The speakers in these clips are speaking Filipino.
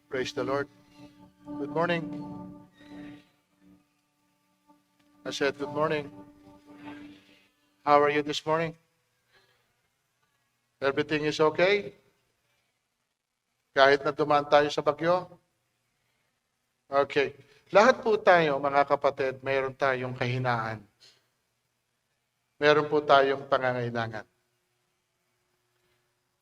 Praise the Lord. Good morning. I said good morning. How are you this morning? Everything is okay? Kahit na dumaan tayo sa bagyo? Okay. Lahat po tayo, mga kapatid, mayroon tayong kahinaan. Meron po tayong pangangailangan.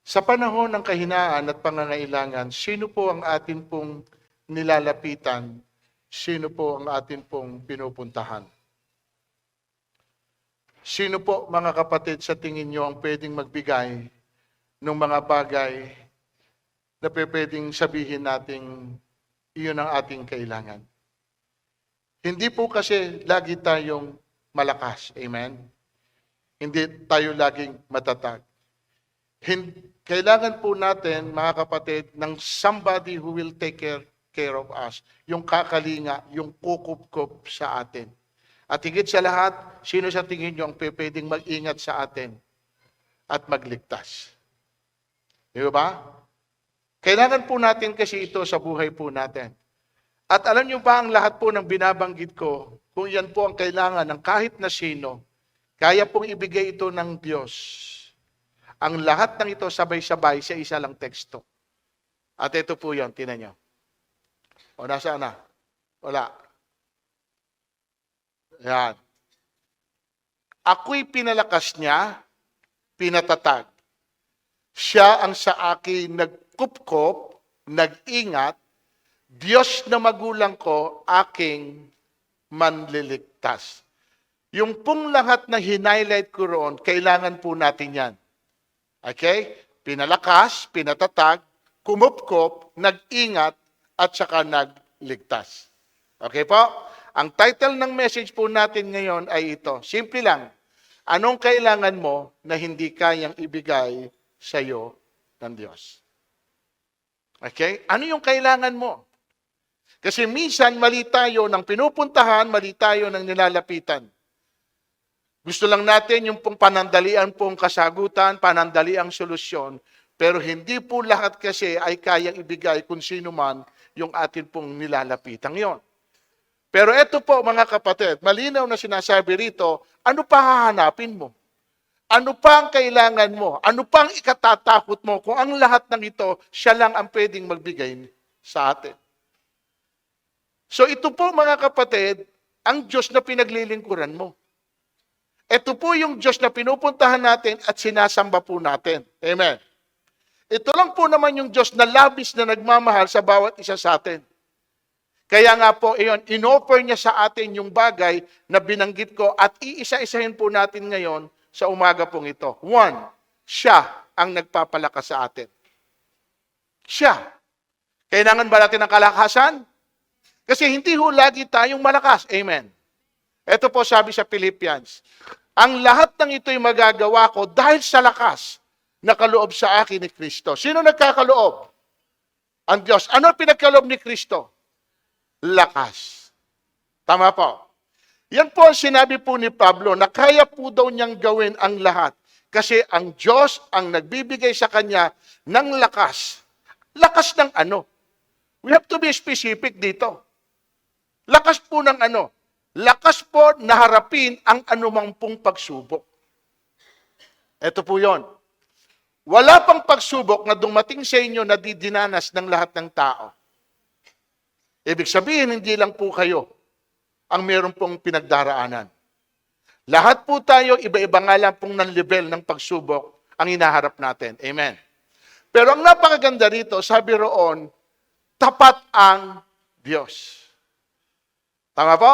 Sa panahon ng kahinaan at pangangailangan, sino po ang atin pong nilalapitan? Sino po ang atin pong pinupuntahan? Sino po, mga kapatid, sa tingin nyo ang pwedeng magbigay ng mga bagay na pwedeng sabihin nating iyon ang ating kailangan? Hindi po kasi lagi tayong malakas. Amen? Hindi tayo laging matatag. Kailangan po natin, mga kapatid, ng somebody who will take care of us. Yung kakalinga, yung kukup-kup sa atin. At higit sa lahat, sino sa tingin nyo ang pwedeng mag-ingat sa atin at magligtas? Di ba? Kailangan po natin kasi ito sa buhay po natin. At alam nyo ba ang lahat po ng binabanggit ko, kung yan po ang kailangan ng kahit na sino, kaya pong ibigay ito ng Diyos. Ang lahat ng ito sabay-sabay sa isa lang teksto. At ito po yun, tinan nyo. O nasaan na? Wala. Yan. Ako'y pinalakas niya, pinatatag. Siya ang sa akin nagkupkop, nag-ingat, Diyos na magulang ko, aking manliligtas. Yung pong lahat na hinighlight ko roon, kailangan po natin yan. Okay? Pinalakas, pinatatag, kumupkop, nag-ingat, at saka nagligtas. Okay po? Ang title ng message po natin ngayon ay ito. Simple lang. Anong kailangan mo na hindi kayang ibigay sa iyo ng Diyos? Okay? Ano yung kailangan mo? Kasi minsan mali tayo ng pinupuntahan, mali tayo ng nilalapitan. Gusto lang natin yung pong panandalian pong kasagutan, panandaliang solusyon, pero hindi po lahat kasi ay kayang ibigay kung sino man yung atin pong nilalapitan yon. Pero ito po, mga kapatid, malinaw na sinasabi rito, ano pa hahanapin mo? Ano pa ang kailangan mo? Ano pa ang ikatatakot mo kung ang lahat ng ito, siya lang ang pwedeng magbigay sa atin? So ito po, mga kapatid, ang Diyos na pinaglilingkuran mo. Ito po yung Diyos na pinupuntahan natin at sinasamba po natin. Amen. Ito lang po naman yung Diyos na labis na nagmamahal sa bawat isa sa atin. Kaya nga po, iyon, inoffer niya sa atin yung bagay na binanggit ko at iisa-isahin po natin ngayon sa umaga pong ito. One, siya ang nagpapalakas sa atin. Siya. Kailangan ba natin ng kalakasan? Kasi hindi ho lagi tayong malakas. Amen. Ito po sabi sa Philippians, ang lahat ng ito'y magagawa ko dahil sa lakas na kaloob sa akin ni Kristo. Sino nagkakaloob? Ang Diyos. Ano pinagkaloob ni Kristo? Lakas. Tama po. Yan po ang sinabi po ni Pablo na kaya po daw niyang gawin ang lahat kasi ang Diyos ang nagbibigay sa kanya ng lakas. Lakas ng ano? We have to be specific dito. Lakas po ng ano? Lakas po na harapin ang anumang pong pagsubok. Ito po yon. Wala pang pagsubok na dumating sa inyo na didinanas ng lahat ng tao. Ibig sabihin, hindi lang po kayo ang meron pong pinagdaraanan. Lahat po tayo, iba-iba nga lang pong ng level ng pagsubok ang hinaharap natin. Amen. Pero ang napakaganda rito, sabi roon, tapat ang Diyos. Tama po?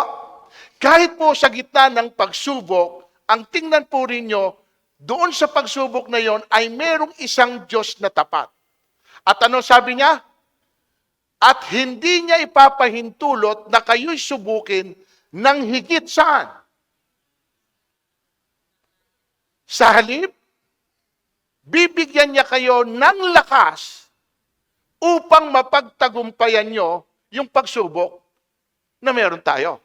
Kahit po sa gitna ng pagsubok, ang tingnan po rin nyo, doon sa pagsubok na yon ay merong isang Diyos na tapat. At ano sabi niya? At hindi niya ipapahintulot na kayo'y subukin ng higit saan. Sa halip, bibigyan niya kayo ng lakas upang mapagtagumpayan nyo yung pagsubok na meron tayo.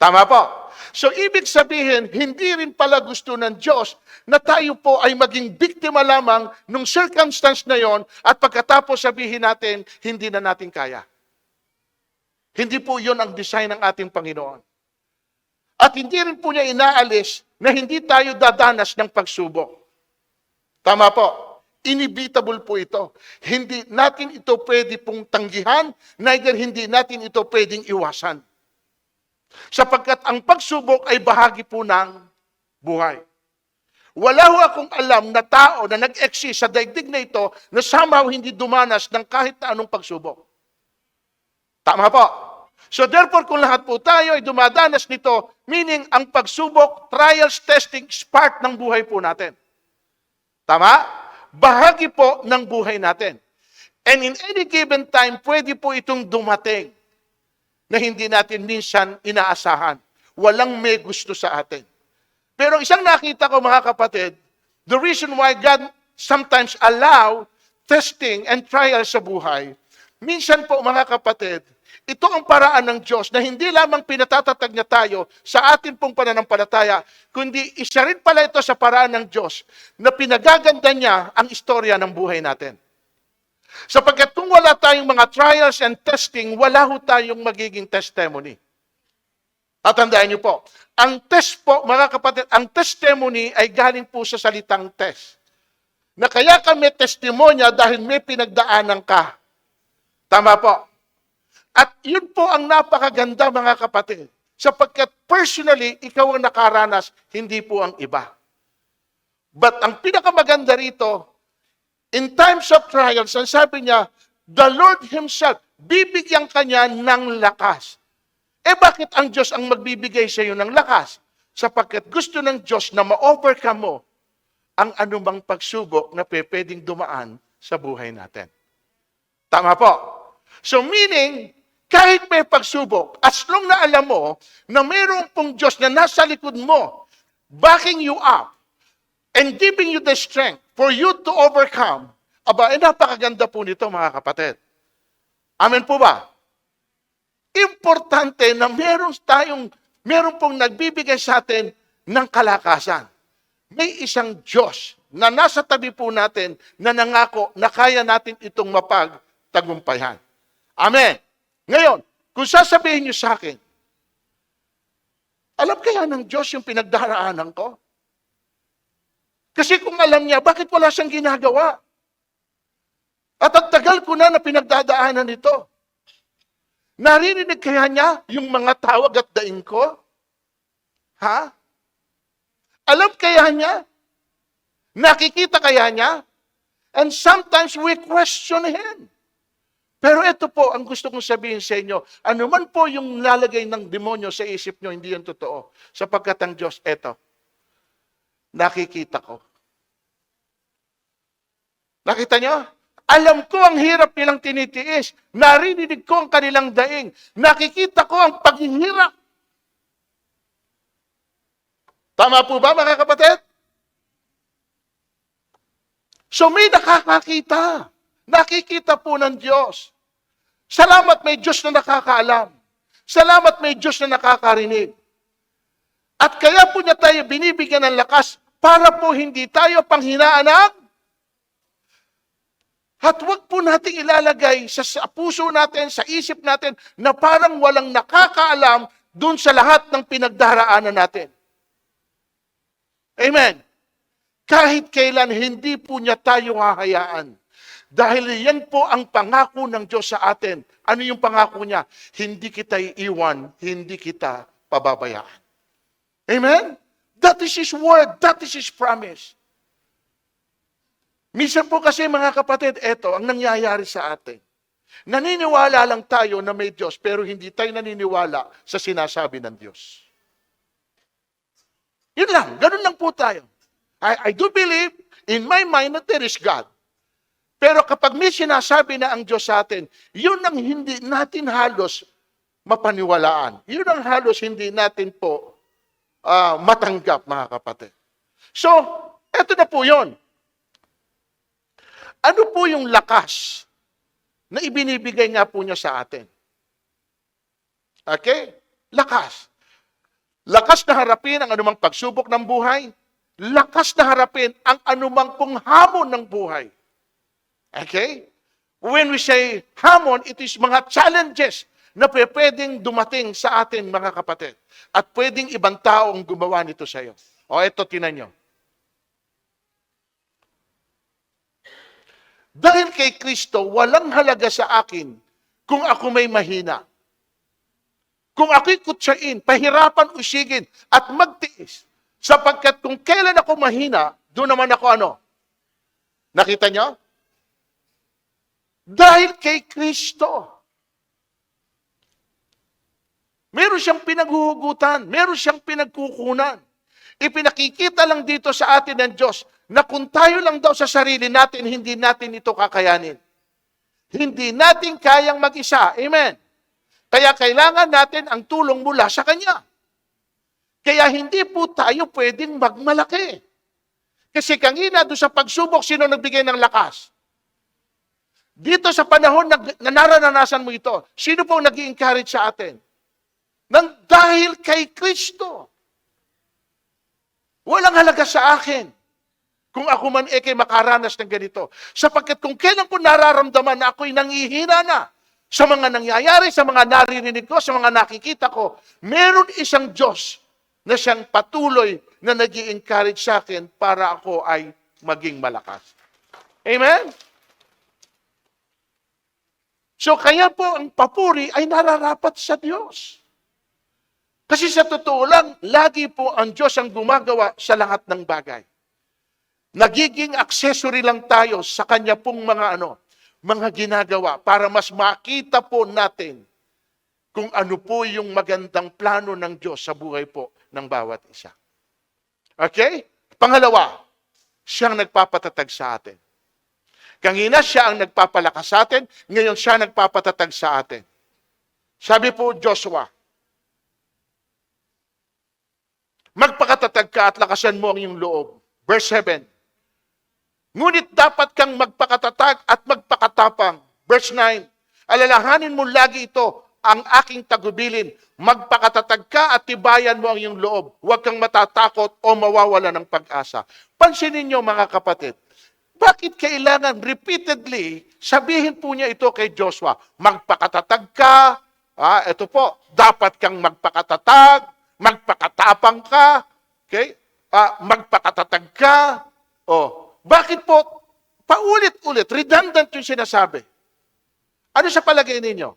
Tama po. So, ibig sabihin, hindi rin pala gusto ng Diyos na tayo po ay maging biktima lamang ng circumstance na yon at pagkatapos sabihin natin, hindi na natin kaya. Hindi po yon ang design ng ating Panginoon. At hindi rin po niya inaalis na hindi tayo dadanas ng pagsubok. Tama po. Inevitable po ito. Hindi natin ito pwede pong tanggihan, neither hindi natin ito pwedeng iwasan. Sapagkat ang pagsubok ay bahagi po ng buhay. Wala ho akong alam na tao na nag-exist sa daigdig na ito na somehow hindi dumanas ng kahit na anong pagsubok. Tama po. So therefore, kung lahat po tayo ay dumadanas nito, meaning ang pagsubok, trials, testing, is part ng buhay po natin. Tama? Bahagi po ng buhay natin. And in any given time, pwede po itong dumating na hindi natin minsan inaasahan. Walang may gusto sa atin. Pero isang nakita ko, mga kapatid, the reason why God sometimes allow testing and trials sa buhay, minsan po, mga kapatid, ito ang paraan ng Diyos na hindi lamang pinatatatag niya tayo sa ating pong pananampalataya, kundi isa rin pala ito sa paraan ng Diyos na pinagaganda niya ang istorya ng buhay natin. Sapagkat kung wala tayong mga trials and testing, wala ho tayong magiging testimony. At tandaan niyo po, ang test po, mga kapatid, ang testimony ay galing po sa salitang test. Na kaya ka may testimonya dahil may pinagdaanan ka. Tama po. At yun po ang napakaganda, mga kapatid. Sapagkat personally, ikaw ang nakaranas, hindi po ang iba. But ang pinakamaganda rito, in times of trials, ang sabi niya, the Lord Himself, bibigyan kanya ng lakas. Bakit ang Diyos ang magbibigay sa iyo ng lakas? Sapagkat gusto ng Diyos na ma-overcome mo ang anumang pagsubok na pwedeng dumaan sa buhay natin. Tama po. So meaning, kahit may pagsubok, as long na alam mo na mayroong pong Diyos na nasa likod mo, backing you up, and giving you the strength for you to overcome, napakaganda po nito, mga kapatid. Amen po ba? Importante na meron pong nagbibigay sa atin ng kalakasan. May isang Diyos na nasa tabi po natin na nangako na kaya natin itong mapagtagumpayan. Amen. Ngayon, kung sasabihin niyo sa akin, alam kaya ng Diyos yung pinagdaraanan ko? Kasi kung alam niya, bakit wala siyang ginagawa? At ang tagal ko na pinagdadaanan nito. Naririnig kaya niya yung mga tawag at daing ko? Ha? Alam kaya niya? Nakikita kaya niya? And sometimes we question Him. Pero ito po ang gusto kong sabihin sa inyo, anuman po yung lalagay ng demonyo sa isip nyo, hindi yan totoo. Sapagkat ang Diyos, eto, nakikita ko. Nakita nyo? Alam ko ang hirap nilang tinitiis. Narinig ko ang kanilang daing. Nakikita ko ang paghihirap. Tama po ba, mga kapatid? So may nakakakita. Nakikita po ng Diyos. Salamat may Diyos na nakakaalam. Salamat may Diyos na nakakarinig. At kaya po niya tayo binibigyan ng lakas para po hindi tayo panghinaan ng at huwag po nating ilalagay sa puso natin, sa isip natin, na parang walang nakakaalam dun sa lahat ng pinagdaraanan natin. Amen. Kahit kailan, hindi po niya tayo hahayaan. Dahil yan po ang pangako ng Diyos sa atin. Ano yung pangako niya? Hindi kita iiwan, hindi kita pababayaan. Amen? That is His word. That is His promise. Minsan po kasi, mga kapatid, eto ang nangyayari sa atin. Naniniwala lang tayo na may Diyos, pero hindi tayo naniniwala sa sinasabi ng Diyos. Yun lang. Ganun lang po tayo. I do believe in my mind that there is God. Pero kapag may sinasabi na ang Diyos sa atin, yun ang hindi natin halos mapaniwalaan. Yun ang halos hindi natin po matanggap, mga kapatid. So, eto na po yun. Ano po yung lakas na ibinibigay nga po niya sa atin? Okay? Lakas. Lakas na harapin ang anumang pagsubok ng buhay. Lakas na harapin ang anumang pong hamon ng buhay. Okay? When we say hamon, it is mga challenges na pwedeng dumating sa atin, mga kapatid. At pwedeng ibang tao ang gumawa nito sa iyo. O eto, tinan nyo. Dahil kay Kristo, walang halaga sa akin kung ako may mahina. Kung ako'y kutsain, pahirapan, usigin, at magtiis. Sapagkat kung kailan ako mahina, doon naman ako ano? Nakita nyo? Dahil kay Kristo. Meron siyang pinaghuhugutan, meron siyang pinagkukunan. Ipinakikita lang dito sa atin ng Diyos na kung tayo lang daw sa sarili natin, hindi natin ito kakayanin. Hindi natin kayang mag-isa. Amen. Kaya kailangan natin ang tulong mula sa Kanya. Kaya hindi po tayo pwedeng magmalaki. Kasi kanina doon sa pagsubok, sino nagbigay ng lakas? Dito sa panahon na naranasan mo ito, sino po nag-i-encourage sa atin? Nang dahil kay Kristo. Walang halaga sa akin kung ako man kay makaranas ng ganito. Sapagkat kung kailan ko nararamdaman na ako'y nangihina na sa mga nangyayari, sa mga naririnig ko, sa mga nakikita ko, meron isang Diyos na siyang patuloy na nag-i-encourage sa akin para ako ay maging malakas. Amen? So kaya po ang papuri ay nararapat sa Diyos. Kasi sa totoo lang, lagi po ang Diyos ang gumagawa sa lahat ng bagay. Nagiging accessory lang tayo sa Kanya pong mga ginagawa para mas makita po natin kung ano po yung magandang plano ng Diyos sa buhay po ng bawat isa. Okay? Pangalawa, siyang nagpapatatag sa atin. Kanina siya ang nagpapalakas sa atin, ngayon siya nagpapatatag sa atin. Sabi po Joshua, magpakatatag ka at lakasan mo ang iyong loob. Verse 7. Ngunit dapat kang magpakatatag at magpakatapang. Verse 9. Alalahanin mo lagi ito, ang aking tagubilin. Magpakatatag ka at tibayan mo ang iyong loob. Huwag kang matatakot o mawawala ng pag-asa. Pansinin niyo mga kapatid, bakit kailangan repeatedly sabihin po niya ito kay Joshua? Magpakatatag ka. Ito po, dapat kang magpakatatag. Magpakatapang ka, okay? Magpakatatag ka. Bakit po paulit-ulit, redundant yung sinasabi? Ano sa palagay ninyo?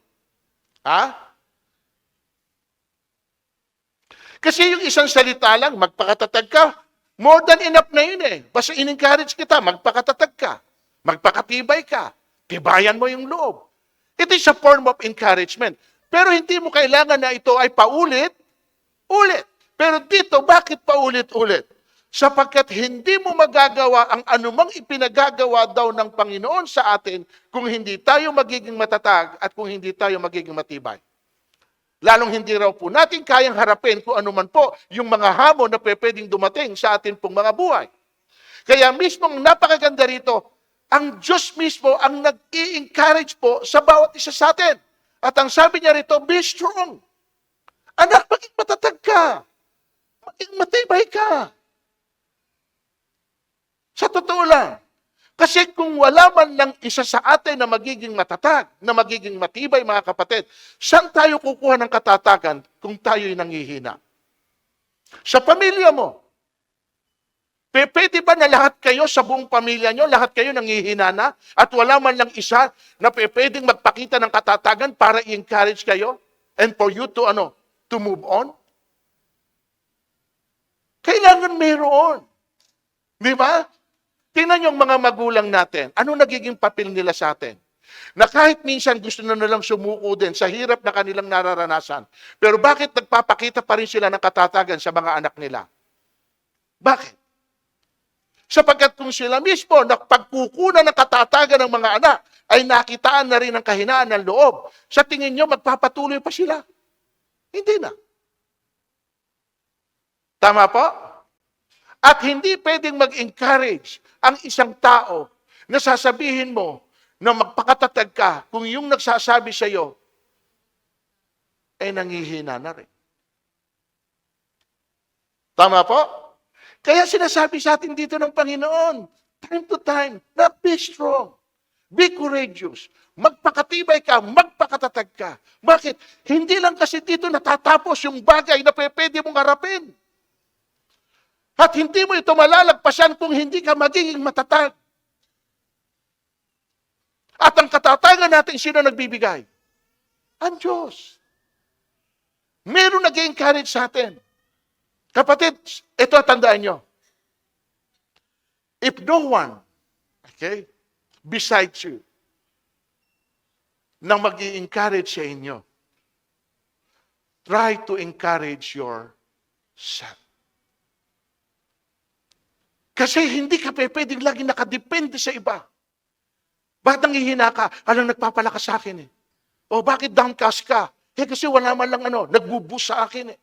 Kasi yung isang salita lang, magpakatatag ka, more than enough na yun eh. Basta in-encourage kita, magpakatatag ka, magpakatibay ka, tibayan mo yung loob. It is a form of encouragement. Pero hindi mo kailangan na ito ay paulit. Pero dito, bakit paulit-ulit? Sapagkat hindi mo magagawa ang anumang ipinagagawa daw ng Panginoon sa atin kung hindi tayo magiging matatag at kung hindi tayo magiging matibay. Lalong hindi raw po natin kayang harapin kung anuman po yung mga hamon na pwedeng dumating sa atin pong mga buhay. Kaya mismo ang napakaganda rito, ang Diyos mismo ang nag-i-encourage po sa bawat isa sa atin. At ang sabi niya rito, be strong. Anak, maging matatag ka. Maging matibay ka. Sa totoo lang. Kasi kung wala man lang isa sa atin na magiging matatag, na magiging matibay, mga kapatid, saan tayo kukuha ng katatagan kung tayo'y nanghihina? Sa pamilya mo. Pwede ba na lahat kayo sa buong pamilya nyo, lahat kayo nanghihina na, at wala man lang isa na pwedeng magpakita ng katatagan para i-encourage kayo? And for you to move on? Kailangan mayroon. Di ba? Tingnan yung mga magulang natin. Ano nagiging papel nila sa atin? Na kahit minsan gusto na nilang sumuko din sa hirap na kanilang nararanasan. Pero bakit nagpapakita pa rin sila ng katatagan sa mga anak nila? Bakit? Sapagkat kung sila mismo pagkukunan ng katatagan ng mga anak ay nakitaan na rin ang kahinaan ng loob, sa tingin nyo magpapatuloy pa sila? Hindi na. Tama po? At hindi pwedeng mag-encourage ang isang tao na sasabihin mo na magpakatatag ka kung yung nagsasabi sa iyo ay nangihina na rin. Tama po? Kaya sinasabi sa atin dito ng Panginoon, time to time, na be strong, be courageous, magpakatibay ka, magpakatatag ka. Bakit? Hindi lang kasi dito natatapos yung bagay na pwede mong harapin. At hindi mo ito malalagpasan kung hindi ka magiging matatag. At ang katatagan natin, sino nagbibigay? Ang Diyos. Meron nag-encourage sa atin. Kapatid, ito tandaan nyo. If no one, okay, besides you, nang mag-i-encourage sa inyo, try to encourage yourself. Kasi hindi ka pwedeng lagi nakadepende sa iba. Bakit nangihina ka? Alang nagpapalakas sa akin eh. O bakit downcast ka? Kasi wala man lang nagbubusa sa akin eh.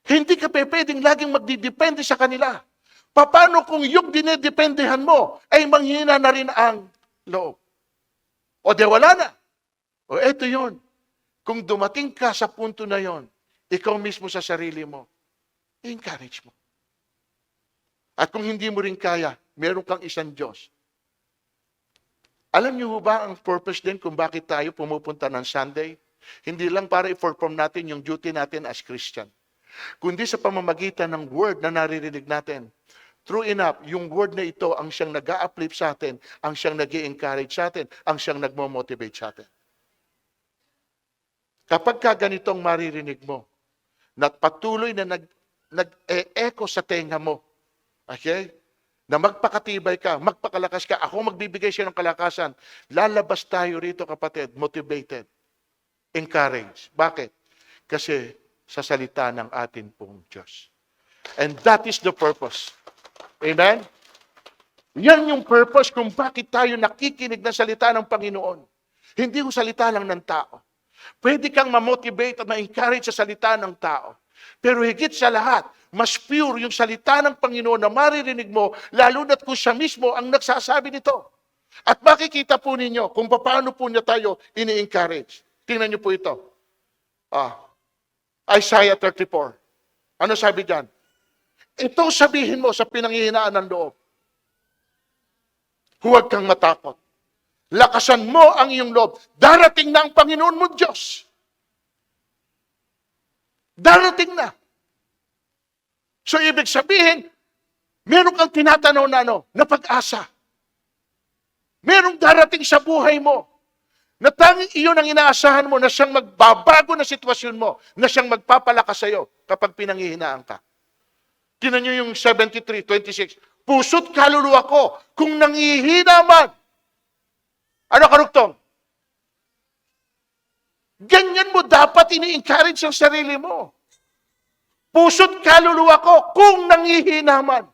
Hindi ka pwedeng laging magdidepende sa kanila. Paano kung yung dinedependehan mo ay manghina na rin ang loob? O de wala na. O eto yun. Kung dumating ka sa punto na yon, ikaw mismo sa sarili mo, encourage mo. At kung hindi mo rin kaya, meron kang isang Diyos. Alam niyo ba ang purpose din kung bakit tayo pumupunta ng Sunday? Hindi lang para i-perform natin yung duty natin as Christian, kundi sa pamamagitan ng word na naririnig natin. True enough, yung word na ito ang siyang nag-a-uplift sa atin, ang siyang nag-i-encourage sa atin, ang siyang nagmo-motivate sa atin. Kapag ka ganitong maririnig mo, na patuloy na nag-e-echo sa tenga mo, okay? Na magpakatibay ka, magpakalakas ka, ako magbibigay siya ng kalakasan, lalabas tayo rito kapatid, motivated, encouraged. Bakit? Kasi sa salita ng atin pong Diyos. And that is the purpose. Amen? Yan yung purpose kung bakit tayo nakikinig ng salita ng Panginoon. Hindi yung salita lang ng tao. Pwede kang ma-motivate at ma-encourage sa salita ng tao. Pero higit sa lahat, mas pure yung salita ng Panginoon na maririnig mo, lalo na't kung siya mismo ang nagsasabi nito. At makikita po ninyo kung paano po niya tayo ini-encourage. Tingnan niyo po ito. Isaiah 34. Ano sabi diyan? Ito sabihin mo sa pinanghihinaan ng loob. Huwag kang matakot. Lakasan mo ang iyong loob. Darating na ang Panginoon mo Diyos. Darating na. So, ibig sabihin, meron kang tinatanaw na pag-asa. Merong darating sa buhay mo na tanging iyon ang inaasahan mo na siyang magbabago na sitwasyon mo, na siyang magpapalakas sa iyo kapag pinanghihinaan ka. Tingnan niyo yung 73:26. Puso't kaluluwa ko, kung nanghihina man. Ano karugtong? Ganyan mo dapat ini-encourage ang sarili mo. Puso't kaluluwa ko, kung nanghihina man.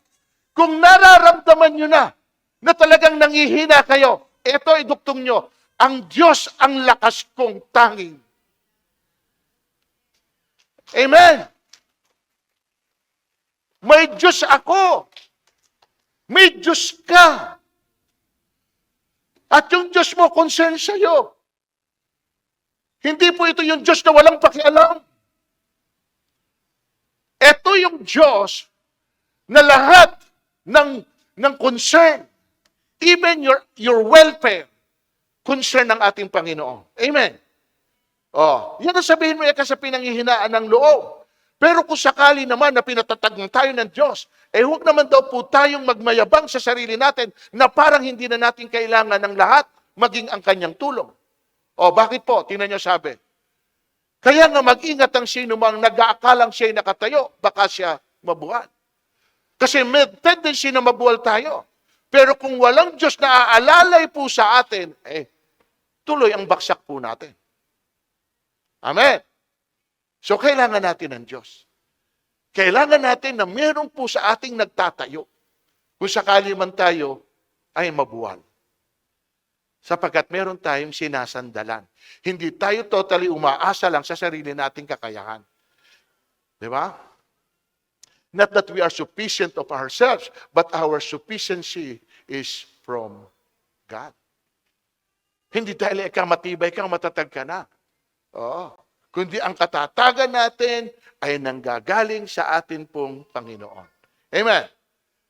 Kung nararamdaman nyo na talagang nanghihina kayo, ito ay duktong nyo, ang Diyos ang lakas kong tanging. Amen. May Diyos ako. May Diyos ka. At yung Diyos mo, concern sa'yo. Hindi po ito yung Diyos na walang pakialam. Ito yung Diyos na lahat ng concern, even your welfare, concern ng ating Panginoon. Amen. Yan ang sabihin mo sa pinanghihinaan ng loob. Pero kung sakali naman na pinatatag tayo ng Diyos, huwag naman daw po tayong magmayabang sa sarili natin na parang hindi na natin kailangan ng lahat maging ang kanyang tulong. Bakit po? Tingnan niyo sabi. Kaya nga mag-ingat ang sino mang nag-aakalang siya'y nakatayo, baka siya mabuhal. Kasi may tendency na mabuhal tayo. Pero kung walang Diyos na aalalay po sa atin, tuloy ang baksak po natin. Amen. So, kailangan natin ng Diyos. Kailangan natin na meron po sa ating nagtatayo. Kung sakali man tayo ay mabuwal. Sapagkat meron tayong sinasandalan. Hindi tayo totally umaasa lang sa sarili nating kakayahan. Di ba? Not that we are sufficient of ourselves, but our sufficiency is from God. Hindi dahil ikaw matibay kang matatag ka na. kundi ang katatagan natin ay nanggagaling sa atin pong Panginoon. Amen.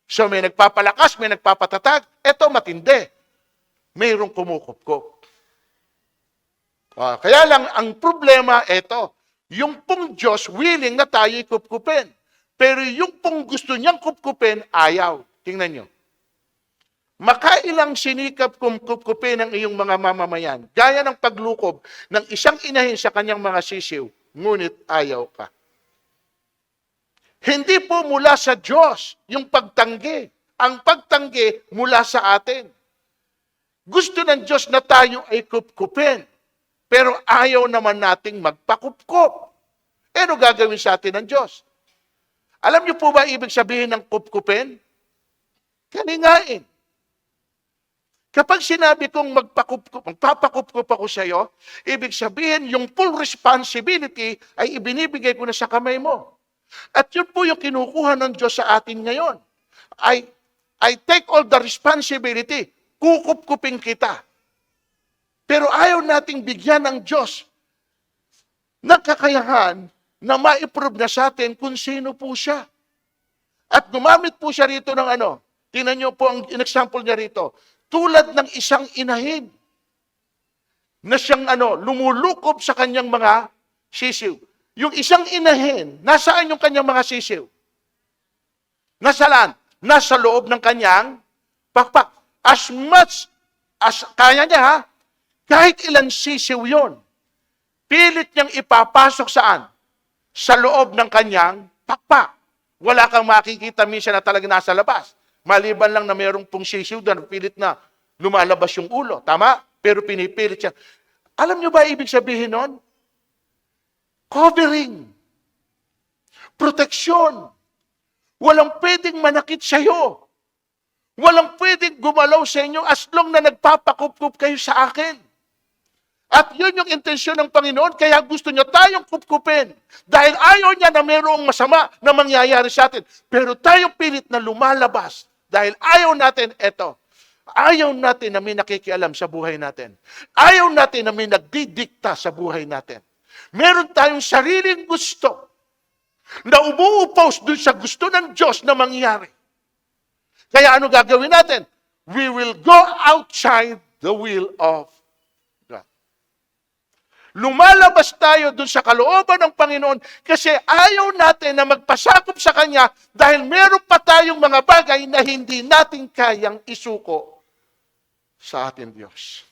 So may nagpapalakas, may nagpapatatag, eto matindi. Mayroong kumukupkup. Kaya lang, ang problema, eto, yung pong Diyos willing na tayo kupkupin. Pero yung pong gusto niyang kupkupin, ayaw. Tingnan nyo. Makailang sinikap kung kupkupin ang iyong mga mamamayan, gaya ng paglukob ng isang inahin sa kanyang mga sisiw, ngunit ayaw ka. Hindi po mula sa Diyos yung pagtanggi. Ang pagtanggi mula sa atin. Gusto ng Diyos na tayo ay kupkupin. Pero ayaw naman nating magpakupkup. Ano gagawin sa atin ng Diyos? Alam niyo po ba ibig sabihin ng kupkupin? Kalingain. Kapag sinabi kong magpapakupkup ako sa iyo, ibig sabihin yung full responsibility ay ibinibigay ko na sa kamay mo. At yun po yung kinukuha ng Diyos sa atin ngayon. I take all the responsibility. Kukupkupin kita. Pero ayaw nating bigyan ng Diyos ng kakayahan na ma-prove na sa atin kung sino po siya. At gumamit po siya rito ng ano. Tingnan niyo po ang example niya rito. Tulad ng isang inahin na siyang lumulukob sa kanyang mga sisiw. Yung isang inahin, nasaan yung kanyang mga sisiw? Nasaan? Nasa loob ng kanyang pakpak. As much as kaya niya, kahit ilan sisiw yon, pilit niyang ipapasok saan? Sa loob ng kanyang pakpak. Wala kang makikita minsan na talaga nasa labas. Maliban lang na mayroong pong sisiw doon, pilit na lumalabas yung ulo. Tama? Pero pinipilit siya. Alam niyo ba ibig sabihin nun? Covering. Proteksyon. Walang pwedeng manakit sa'yo. Walang pwedeng gumalaw sa inyo as long na nagpapakupkup kayo sa akin. At yun yung intensyon ng Panginoon, kaya gusto niya tayong kupkupin. Dahil ayaw niya na mayroong masama na mangyayari sa atin. Pero tayong pilit na lumalabas. Dahil ayaw natin, ayaw natin na may nakikialam sa buhay natin. Ayaw natin na may nagdidikta sa buhay natin. Meron tayong sariling gusto na umuupos dun sa gusto ng Diyos na mangyari. Kaya ano gagawin natin? We will go outside the will of God. Lumalabas tayo dun sa kalooban ng Panginoon kasi ayaw natin na magpasakop sa Kanya dahil meron pa tayong mga bagay na hindi natin kayang isuko sa ating Diyos.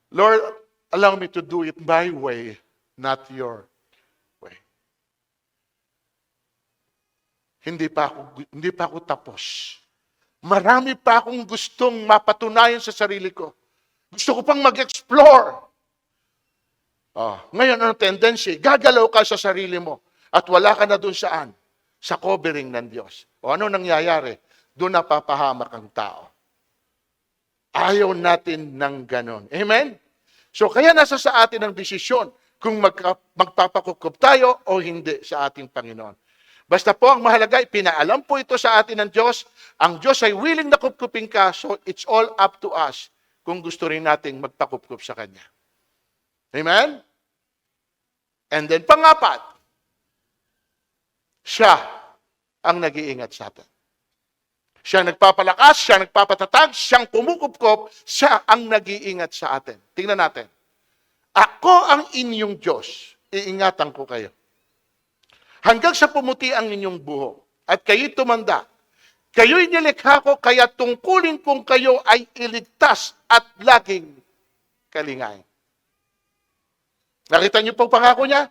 Lord, allow me to do it my way, not your way. Hindi pa ako tapos. Marami pa akong gustong mapatunayan sa sarili ko. Gusto ko pang mag-explore. Ngayon, ang tendency? Gagalaw ka sa sarili mo at wala ka na doon saan? Sa covering ng Diyos. O ano nangyayari? Doon napapahamak ang tao. Ayaw natin ng ganon. Amen? So, kaya nasa sa atin ang desisyon kung magpapakukup tayo o hindi sa ating Panginoon. Basta po ang mahalaga, pinaalam po ito sa atin ng Diyos. Ang Diyos ay willing na kupkupin ka, so it's all up to us kung gusto rin nating magpakupkup sa Kanya. Amen? And then, pangapat, siya ang nag-iingat sa atin. Siya nagpapalakas, siya nagpapatatag, siyang kumukupkop, siya ang nag-iingat sa atin. Tingnan natin. Ako ang inyong Diyos, iingatan ko kayo. Hanggang sa pumuti ang inyong buhok, at kayo'y tumanda, kayo'y nilikha ko, kaya tungkulin kong kayo ay iligtas at laging kalingain. Nakita niyo po pangako niya?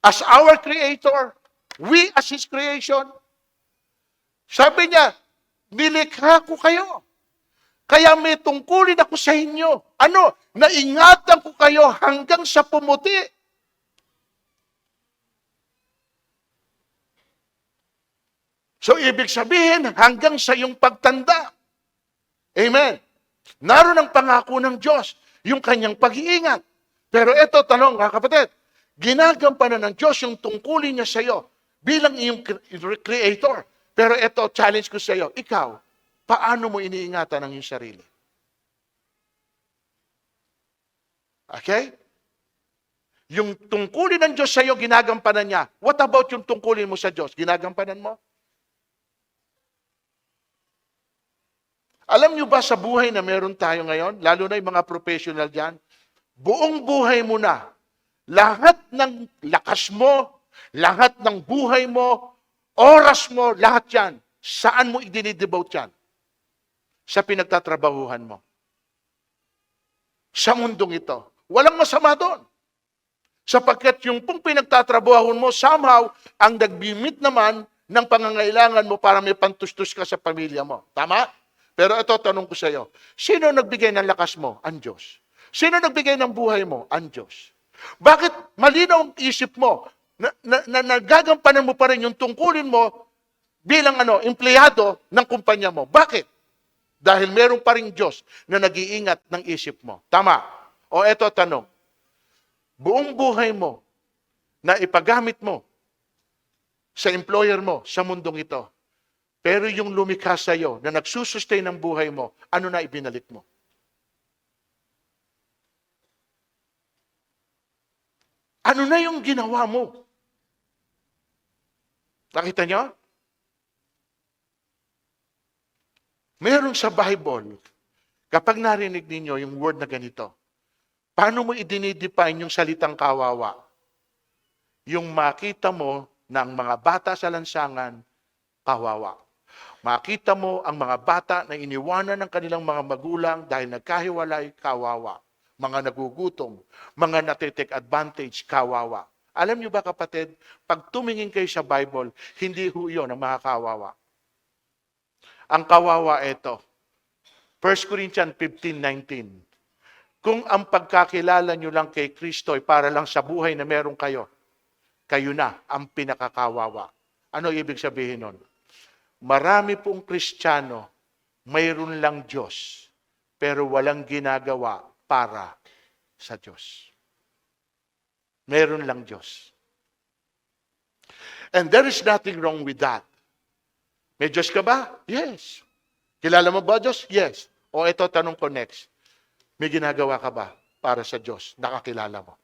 As our Creator, we as His creation, sabi niya, nilikha ko kayo. Kaya may tungkulin ako sa inyo. Ano? Naingatan ko kayo hanggang sa pumuti. So, ibig sabihin, hanggang sa iyong pagtanda. Amen. Naroon ang pangako ng Diyos, yung kanyang pag-iingat. Pero ito, tanong, mga kapatid, ginagampanan ng Diyos yung tungkulin niya sa iyo bilang iyong creator. Pero ito, challenge ko sa iyo, ikaw, paano mo iniingatan ang iyong sarili? Okay? Yung tungkulin ng Diyos sa'yo, ginagampanan niya. What about yung tungkulin mo sa Diyos? Ginagampanan mo? Alam niyo ba sa buhay na meron tayo ngayon, lalo na yung mga professional dyan, buong buhay mo na, lahat ng lakas mo, lahat ng buhay mo, oras mo, lahat yan, saan mo idinidevote yan? Sa pinagtatrabahuhan mo. Sa mundong ito. Walang masama doon. Sapagkat yung pong pinagtatrabahuhan mo, somehow, ang nagbimit naman ng pangangailangan mo para may pantustos ka sa pamilya mo. Tama? Pero ito, tanong ko sa iyo, sino nagbigay ng lakas mo? Ang Diyos. Sino nagbigay ng buhay mo? Ang Diyos. Bakit malinaw ang isip mo na nagagampanan mo pa rin yung tungkulin mo bilang empleyado ng kumpanya mo? Bakit? Dahil meron pa rin Diyos na nag-iingat ng isip mo. Tama? O eto tanong, buong buhay mo na ipagamit mo sa employer mo sa mundong ito, pero yung lumikha sa iyo na nagsusustain ng buhay mo, ano na ibinalik mo? Ano na yung ginawa mo? Nakita niyo? Meron sa Bible, kapag narinig ninyo yung word na ganito, paano mo idinidefine yung salitang kawawa? Yung makita mo na ang mga bata sa lansangan, kawawa. Makita mo ang mga bata na iniwanan ng kanilang mga magulang dahil nagkahiwalay, kawawa. Mga nagugutom, mga natitake advantage, kawawa. Alam niyo ba kapatid, pag tumingin kayo sa Bible, hindi ho yun ang mga kawawa. Ang kawawa ito, 1 Corinthians 15:19. Kung ang pagkakilala nyo lang kay Kristo ay para lang sa buhay na meron kayo, kayo na ang pinakakawawa. Ano ibig sabihin nun? Marami pong Kristiyano, mayroon lang Diyos, pero walang ginagawa para sa Diyos. Meron lang Diyos. And there is nothing wrong with that. May Diyos ka ba? Yes. Kilala mo ba Diyos? Yes. O ito, tanong ko next. May ginagawa ka ba para sa Diyos? Nakakilala mo?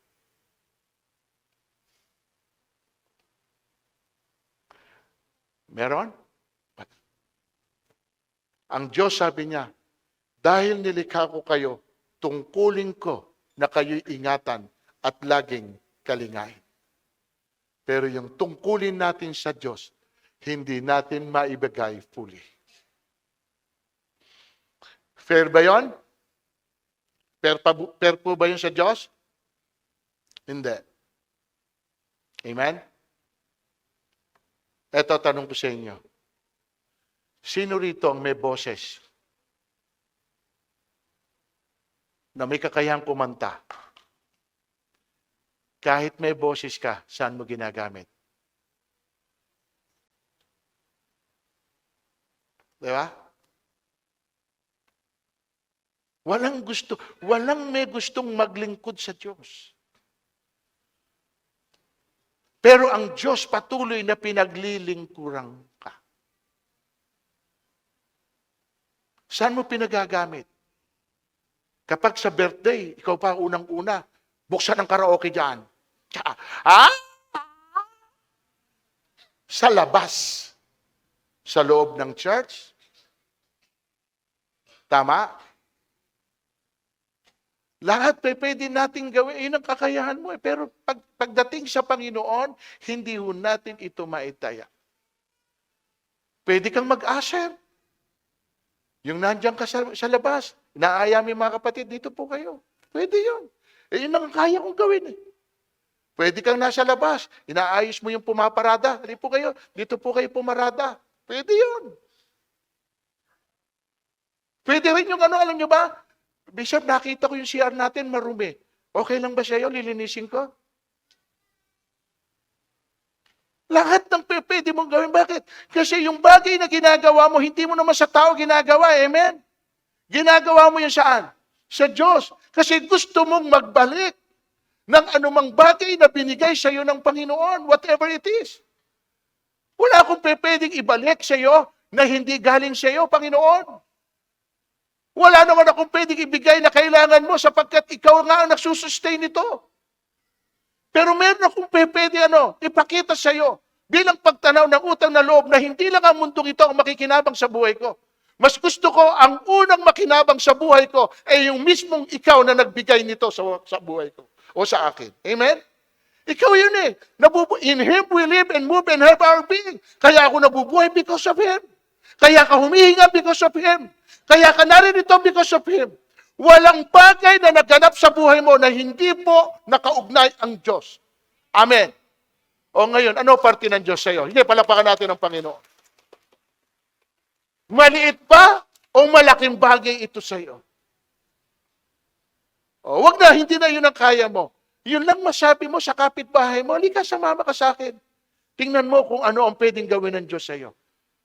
Meron? Ang Diyos sabi niya, dahil nilikha ko kayo, tungkulin ko na kayo'y ingatan at laging kalingain. Pero yung tungkulin natin sa Diyos, hindi natin maibigay fully. Fair ba yun? Fair po ba yun sa Diyos? Hindi. Amen? Eto, tanong ko sa inyo. Sino rito ang may boses na may kakayahang kumanta? Kahit may boses ka, saan mo ginagamit? Di ba? Walang may gustong maglingkod sa Diyos. Pero ang Diyos patuloy na pinaglilingkurang ka. Saan mo pinagagamit? Kapag sa birthday, ikaw pa unang-una, buksan ang karaoke dyan. Ha? Sa labas. Sa loob ng church. Tama? Lahat pwede nating gawin. Yun ang kakayahan mo. Pero pagdating sa Panginoon, hindi ho natin ito maitaya. Pwede kang mag-usher. Yung nandiyan ka sa labas, inaaya mo yung mga kapatid, dito po kayo. Pwede yun. Yun ang kaya kong gawin. Pwede kang nasa labas, inaayos mo yung pumaparada. Dito po kayo pumarada. Pwede yun. Pwede rin yung alam nyo ba? Bishop, nakita ko yung CR natin marumi. Okay lang ba sa'yo? Lilinisin ko? Lahat ng pwede mong gawin. Bakit? Kasi yung bagay na ginagawa mo, hindi mo naman sa tao ginagawa. Amen? Ginagawa mo yun saan? Sa Diyos. Kasi gusto mong magbalik ng anumang bagay na binigay sa iyo ng Panginoon, whatever it is. Wala akong pwedeng ibalik sa iyo na hindi galing sa iyo, Panginoon. Wala naman akong pwedeng ibigay na kailangan mo sapagkat ikaw nga ang nagsusustain nito. Pero meron akong pwede ipakita sa iyo bilang pagtanaw ng utang na loob na hindi lang ang mundong ito ang makikinabang sa buhay ko. Mas gusto ko ang unang makinabang sa buhay ko ay yung mismong ikaw na nagbigay nito sa buhay ko o sa akin. Amen? Ikaw yun eh. In Him we live and move and have our being. Kaya ako nabubuhay because of Him. Kaya ka humihinga because of Him. Kaya ka naririto because of Him. Walang bagay na naganap sa buhay mo na hindi po nakaugnay ang Diyos. Amen. O ngayon, ano parte ng Diyos sa iyo? Hindi, palapakan natin ang Panginoon. Maliit pa o malaking bagay ito sa iyo? O, wag na, hindi na yun ang kaya mo. Yun lang masabi mo sa kapitbahay mo, halika, sumama ka sa akin. Tingnan mo kung ano ang pwedeng gawin ng Diyos sa iyo.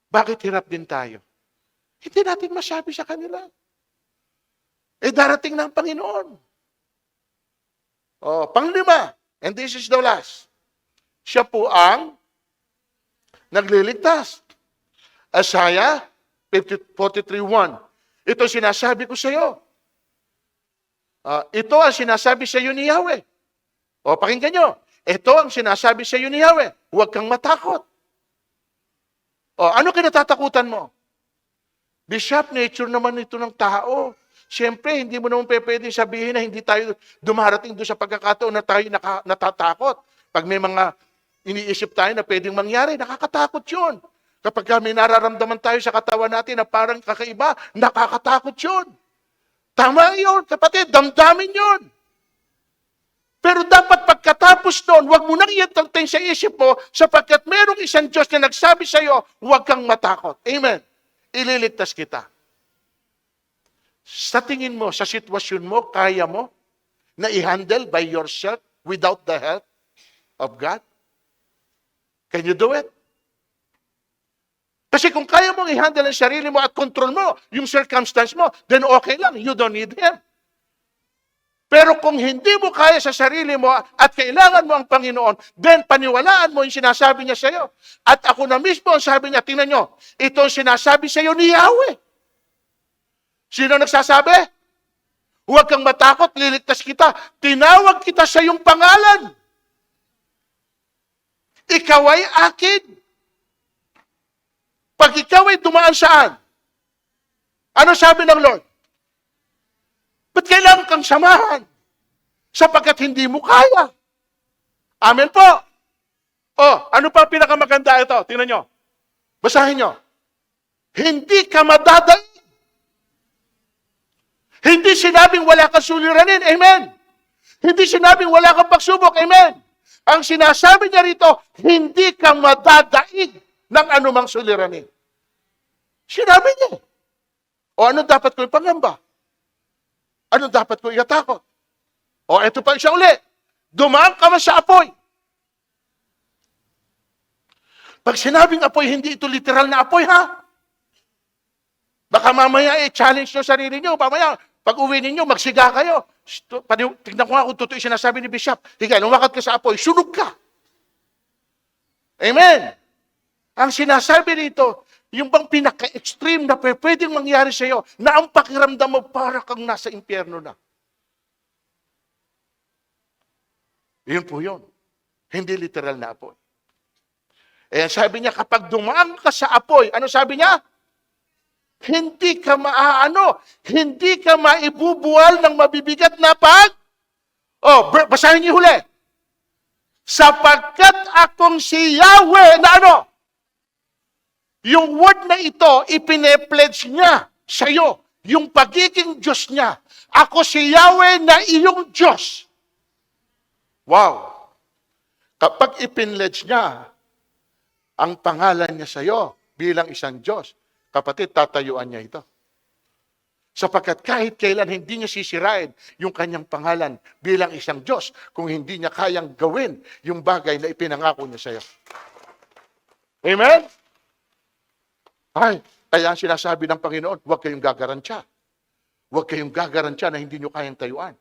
Bakit hirap din tayo? Hindi natin masabi sa kanila. Darating na ang Panginoon. Panglima, and this is the last. Siya po ang nagliligtas. Isaiah 43:1. Ito sinasabi ko sa iyo. Ito ang sinasabi sa iyo ni Yahweh. Pakinggan nyo. Ito ang sinasabi sa iyo ni Yahweh. Huwag kang matakot. Ano kinatatakutan mo? Bishop, nature naman ito ng tao. Siyempre, hindi mo naman pwedeng sabihin na hindi tayo dumarating doon sa pagkakataon na tayo natatakot. Pag may mga iniisip tayo na pwedeng mangyari, nakakatakot yun. Kapag may nararamdaman tayo sa katawan natin na parang kakaiba, nakakatakot yun. Tama yun, kapatid, damdamin yun. Pero dapat pagkatapos noon, huwag mo nang iyantayin sa isip mo sapagkat mayroong isang Diyos na nagsabi sa iyo, huwag kang matakot. Amen. Ililigtas kita. Sa tingin mo, sa sitwasyon mo, kaya mo na i-handle by yourself without the help of God? Can you do it? Kasi kung kaya mong i-handle ang sarili mo at control mo yung circumstance mo, then okay lang. You don't need Him. Pero kung hindi mo kaya sa sarili mo at kailangan mo ang Panginoon, then paniwalaan mo yung sinasabi niya sa iyo. At ako na mismo ang sabi niya, tingnan nyo, ito ang sinasabi sa iyo ni Yahweh. Sino nagsasabi? Huwag kang matakot, liligtas kita. Tinawag kita sa iyong pangalan. Ikaw ay akin. Pag ikaw ay dumaan saan? Ano sabi ng Lord? Ba't kailangan kang samahan? Sapagkat hindi mo kaya. Amen po. Ano pa pinakamaganda ito? Tingnan nyo. Basahin nyo. Hindi ka madadaig. Hindi sinabing wala kang suliranin. Amen. Hindi sinabing wala kang pagsubok. Amen. Ang sinasabi niya rito, hindi ka madadaig ng anumang suliranin. Sinabi niya. Ano dapat ko ipangamba? Ano dapat ko ikatakot? Ito pa siya uli. Dumaan ka man sa apoy. Pag sinabing apoy, hindi ito literal na apoy, ha? Baka mamaya challenge nyo sarili nyo. Mamaya, pag uwi ninyo, magsiga kayo. Tignan ko nga kung totoo yung sinasabi ni Bishop. Tignan, lumakat ka sa apoy, sunog ka. Amen. Ang sinasabi dito, yung bang pinaka-extreme na pwedeng mangyari sa iyo, na ang pakiramdam mo para kang nasa impyerno na. Yun po yun. Hindi literal na apoy. Sabi niya, kapag dumaan ka sa apoy, ano sabi niya? Hindi ka hindi ka maibubuwal ng mabibigat na basahin niyo huli. Sapagkat akong si Yahweh na ano? Yung word na ito, ipine-pledge niya sa iyo. Yung pagiging Diyos niya. Ako si Yahweh na iyong Diyos. Wow! Kapag ipinledge niya ang pangalan niya sa iyo bilang isang Diyos, kapatid, tatayuan niya ito. Sapagkat kahit kailan hindi niya sisirain yung kanyang pangalan bilang isang Diyos kung hindi niya kayang gawin yung bagay na ipinangako niya sa iyo. Amen? Kaya ang sinasabi ng Panginoon, huwag kayong gagarantya. Huwag kayong gagarantya na hindi nyo kayang tayuan.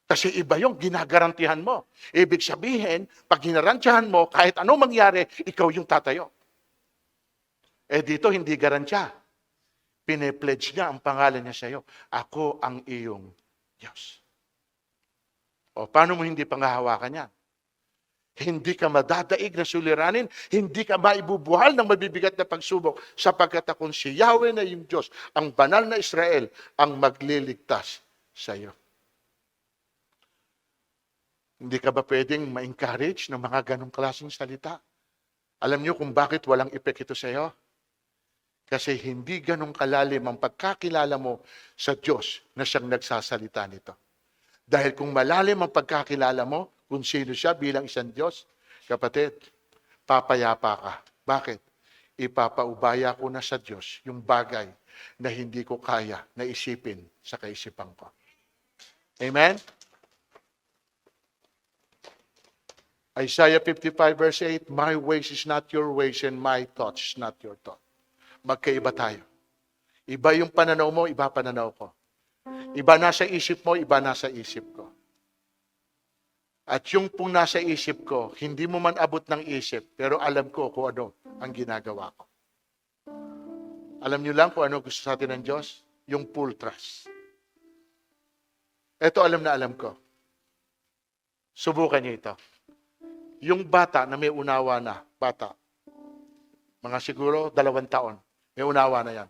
Kasi iba yung ginagarantihan mo. Ibig sabihin, pag ginarantyahan mo, kahit anong mangyari, ikaw yung tatayo. Dito, hindi garantya. Pinepledge niya ang pangalan niya sa iyo. Ako ang iyong Diyos. O paano mo hindi panghahawakan yan? Hindi ka madadaig na suliranin, hindi ka maibubuhal ng mabibigat na pagsubok, sapagkat akong si Yahweh na iyong Diyos, ang banal na Israel, ang magliligtas sa iyo. Hindi ka ba pwedeng ma-encourage ng mga ganong klaseng salita? Alam niyo kung bakit walang epek ito sa iyo? Kasi hindi ganong kalalim ang pagkakilala mo sa Diyos na siyang nagsasalita nito. Dahil kung malalim ang pagkakilala mo kung sino siya bilang isang Diyos, kapatid, papayapa ka. Bakit? Ipapaubaya ko na sa Diyos yung bagay na hindi ko kaya na isipin sa kaisipan ko. Amen? Isaiah 55 verse 8, my ways is not your ways and my thoughts is not your thought. Magkaiba tayo. Iba yung pananaw mo, iba pananaw ko. Iba nasa isip mo, iba nasa isip ko. At yung pong nasa isip ko, hindi mo man abot ng isip, pero alam ko kung ano ang ginagawa ko. Alam niyo lang kung ano gusto sa atin ng Diyos? Yung full trust. Ito alam na alam ko. Subukan niyo ito. Yung bata na may unawa na, bata, mga siguro 2 taon, may unawa na yan.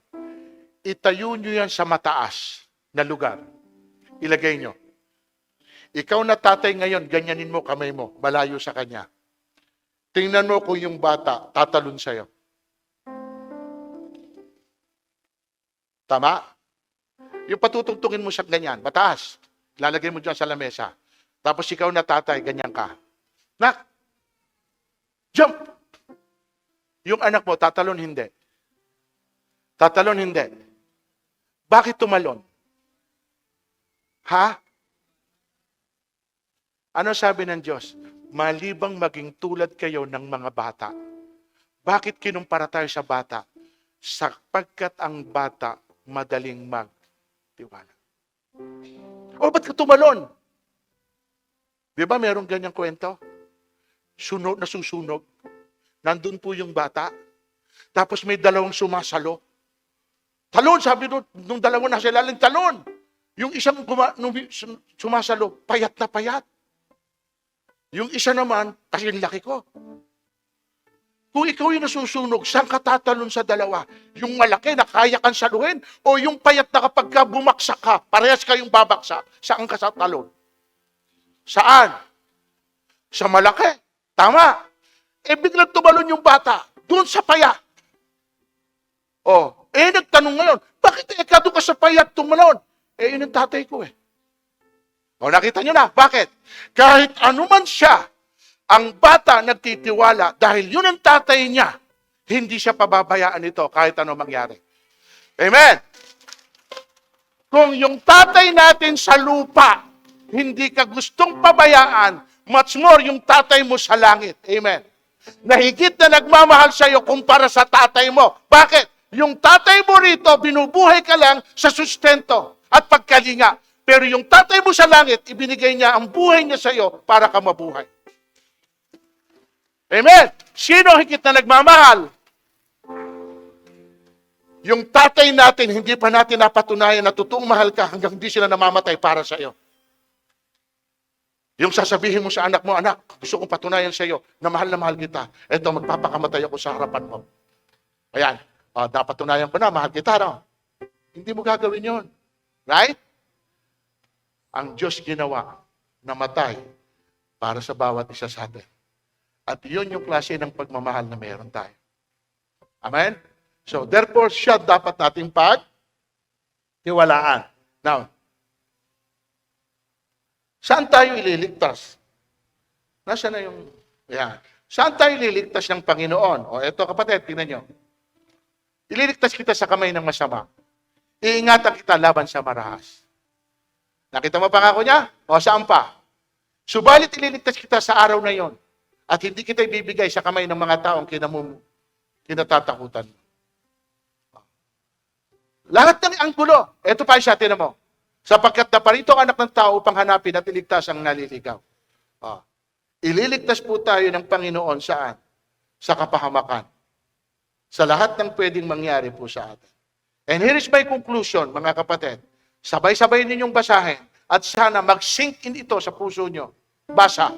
Itayo niyo yan sa mataas na lugar. Ilagay niyo. Ikaw na tatay ngayon, ganyanin mo kamay mo, malayo sa kanya. Tingnan mo kung yung bata tatalon sa'yo. Tama? Yung patutugtugin mo siya ganyan, mataas. Lalagay mo dyan sa lamesa. Tapos ikaw na tatay, ganyan ka. Nak! Jump! Yung anak mo, tatalon hindi. Tatalon hindi. Bakit tumalon? Ha? Ano sabi ng Diyos? Malibang maging tulad kayo ng mga bata. Bakit kinumpara tayo sa bata? Sapagkat ang bata madaling magtiwala. O, ba't ka tumalon? Di ba merong ganyang kwento? Sunog na susunog. Nandun po yung bata. Tapos may 2 sumasalo. Talon, sabi nung 2 nasa ilalim, talon. Yung isang sumasalo, payat na payat. Yung isa naman, kasi laki ko. Kung ikaw yung nasusunog, saan ka tatalon sa 2? Yung malaki na kaya kang saluhin o yung payat na kapag ka bumaksak ka, parehas kayong babaksak, saan ka sa talon? Saan? Sa malaki. Tama. Biglang tumalon yung bata, doon sa payat. Nagtanong ngayon, bakit doon ka sa payat tumalon? Yun ang tatay ko nakita nyo na. Bakit? Kahit anuman siya, ang bata nagtitiwala dahil yun ang tatay niya, hindi siya pababayaan nito kahit ano mangyari. Amen? Kung yung tatay natin sa lupa, hindi ka gustong pabayaan, much more yung tatay mo sa langit. Amen? Na higit na nagmamahal sa iyo kumpara sa tatay mo. Bakit? Yung tatay mo rito, binubuhay ka lang sa sustento at pagkalinga. Pero yung tatay mo sa langit, ibinigay niya ang buhay niya sa iyo para ka mabuhay. Amen? Sino higit na nagmamahal? Yung tatay natin, hindi pa natin napatunayan na totoong mahal ka hanggang di sila namamatay para sa iyo. Yung sasabihin mo sa anak mo, anak, gusto kong patunayan sa iyo na mahal kita. Eto, magpapakamatay ako sa harapan mo. Ayan, napatunayan ko na, mahal kita, no? Hindi mo gagawin yun. Right? Ang Diyos ginawa, namatay para sa bawat isa sa atin. At yun yung klase ng pagmamahal na meron tayo. Amen? So, therefore, siya dapat nating pagtiwalaan. Now, saan tayo ililigtas? Nasaan na yung... Yan. Saan tayo ililigtas ng Panginoon? Eto kapatid, tingnan nyo. Ililigtas kita sa kamay ng masama. Iingatan kita laban sa marahas. Nakita mo pangako niya? Saan pa? Subalit ililigtas kita sa araw na yon at hindi kita ibibigay sa kamay ng mga taong kinatatakutan mo. Lahat ng anggulo, ito pa siya, tinan mo. Sapagkat naparito ang anak ng tao upang hanapin at iligtas ang naliligaw. Ililigtas po tayo ng Panginoon saan? Sa kapahamakan. Sa lahat ng pwedeng mangyari po sa atin. And here is my conclusion, mga kapatid. Sabay-sabay ninyong basahin at sana mag-sink in ito sa puso nyo. Basa.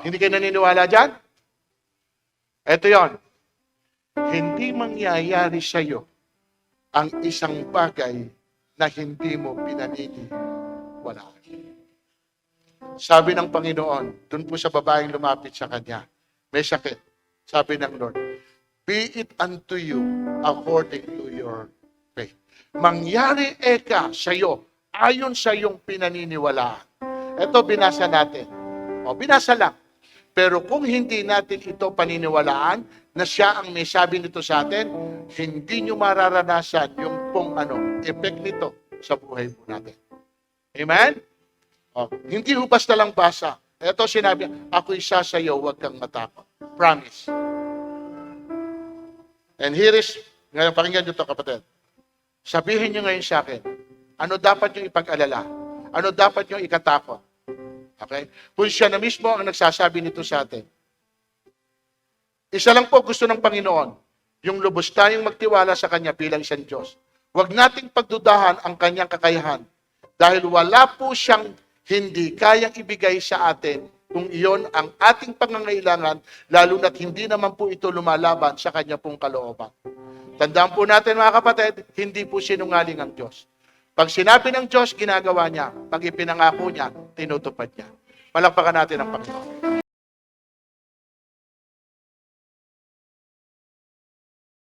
Hindi kayo naniniwala dyan? Ito yon. Hindi mangyayari sa iyo ang isang bagay na hindi mo pinaniniwalaan. Sabi ng Panginoon, dun po sa babaeng lumapit sa Kanya, may sakit. Sabi ng Lord, be it unto you according to your faith. Mangyari eka sa iyo, ayon sa iyong pinaniniwalaan. Ito binasa natin. Binasa lang. Pero kung hindi natin ito paniniwalaan, na siya ang may sabi nito sa atin, hindi nyo mararanasan yung effect nito sa buhay po natin. Amen? Hindi ho basta lang basa. Ito sinabi, ako'y sasayaw, huwag kang matakot. Promise. And here is, ngayon pakinggan nyo ito kapatid. Sabihin nyo ngayon sa akin, ano dapat nyo ipag-alala? Ano dapat nyo ikatakot? Okay? Kung siya na mismo ang nagsasabi nito sa atin. Isa lang po gusto ng Panginoon, yung lubos tayong magtiwala sa Kanya bilang isang Diyos. Huwag nating pagdudahan ang Kanyang kakayahan dahil wala po siyang hindi kayang ibigay sa atin kung iyon ang ating pangangailangan, lalo na't hindi naman po ito lumalaban sa Kanya pong kalooban. Tandaan po natin mga kapatid, hindi po sinungaling ang Diyos. Pag sinabi ng Diyos, ginagawa niya. Pag ipinangako niya, tinutupad niya. Palakpakan natin ang Panginoon.